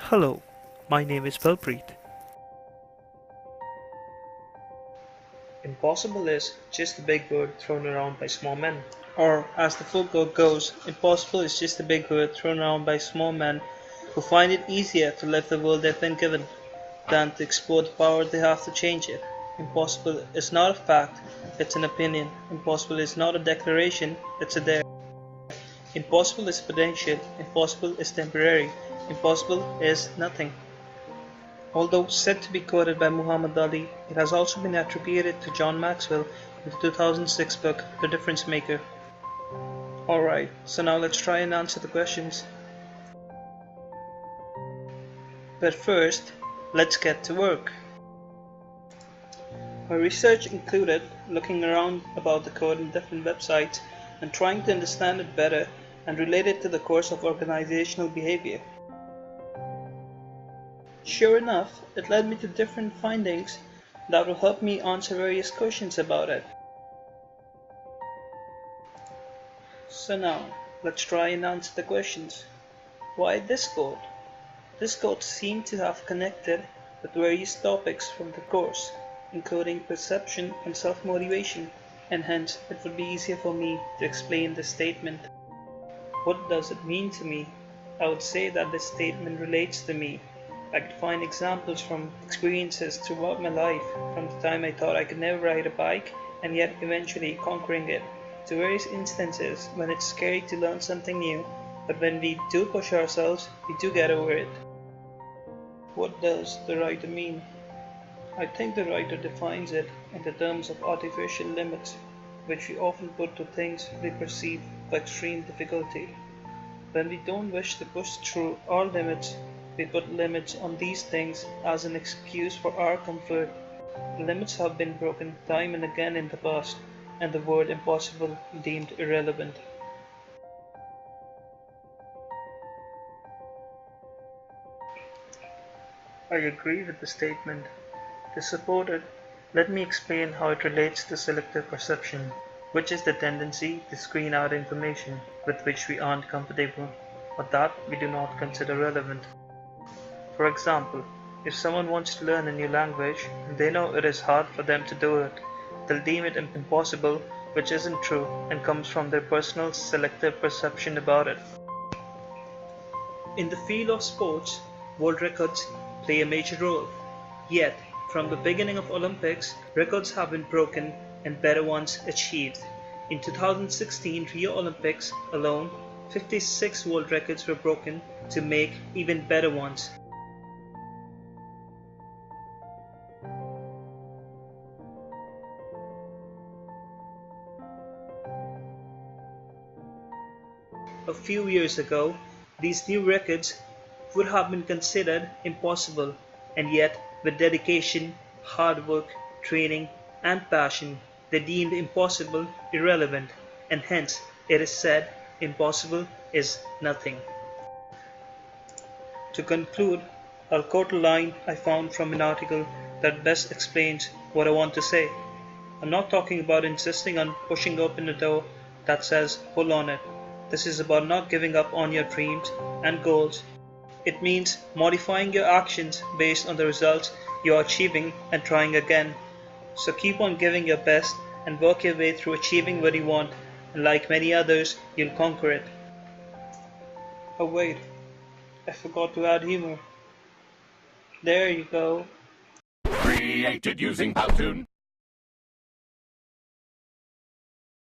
Hello, my name is Balpreet. Impossible is just a big word thrown around by small men. Or, as the folklore goes, impossible is just a big word thrown around by small men who find it easier to live the world they've been given than to explore the power they have to change it. Impossible is not a fact, it's an opinion. Impossible is not a declaration, it's a dare. Impossible is potential, impossible is temporary, impossible is nothing. Although said to be quoted by Muhammad Ali, it has also been attributed to John Maxwell in the 2006 book The Difference Maker. Alright, so now let's try and answer the questions. But first, let's get to work. My research included looking around about the code in different websites and trying to understand it better and relate it to the course of organizational behavior. Sure enough, it led me to different findings that will help me answer various questions about it. So now, let's try and answer the questions. Why this code? This code seemed to have connected with various topics from the course, including perception and self-motivation, and hence it would be easier for me to explain this statement. What does it mean to me? I would say that this statement relates to me. I could find examples from experiences throughout my life, from the time I thought I could never ride a bike and yet eventually conquering it, to various instances when it's scary to learn something new, but when we do push ourselves, we do get over it. What does the writer mean? I think the writer defines it in the terms of artificial limits, which we often put to things we perceive with extreme difficulty. When we don't wish to push through our limits, we put limits on these things as an excuse for our comfort. The limits have been broken time and again in the past, and the word impossible deemed irrelevant. I agree with the statement. To support it, let me explain how it relates to selective perception, which is the tendency to screen out information with which we aren't comfortable or that we do not consider relevant. For example, if someone wants to learn a new language and they know it is hard for them to do it, they'll deem it impossible, which isn't true and comes from their personal selective perception about it. In the field of sports, world records play a major role. Yet, from the beginning of Olympics, records have been broken and better ones achieved. In 2016 Rio Olympics alone, 56 world records were broken to make even better ones. A few years ago, these new records would have been considered impossible, and yet with dedication, hard work, training, and passion, they deemed impossible irrelevant, and hence it is said impossible is nothing. To conclude, I'll quote a line I found from an article that best explains what I want to say. I'm not talking about insisting on pushing open a door that says pull on it. This is about not giving up on your dreams and goals. It means modifying your actions based on the results you are achieving and trying again. So keep on giving your best and work your way through achieving what you want, and like many others, you'll conquer it. Oh wait, I forgot to add humor. There you go. Created using Powtoon.